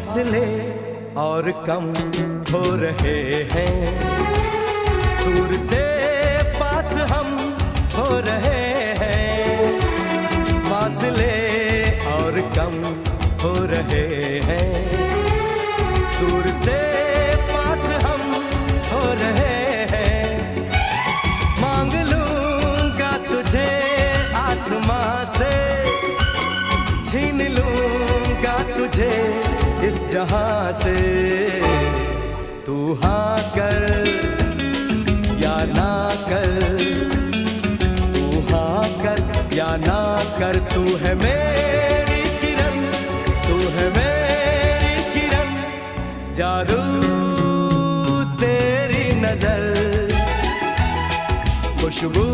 फासले और कम हो रहे हैं, दूर से पास हम हो रहे हैं। फासले और कम हो रहे हैं, दूर से पास हम हो रहे हैं। मांग लूंगा तुझे आसमां से, छीन लूंगा तुझे इस जहां से। तू हाँ कर या ना कर, तू हाँ कर या ना कर। तू है मेरी किरण, तू है मेरी किरण, जादू तेरी नजर, खुशबू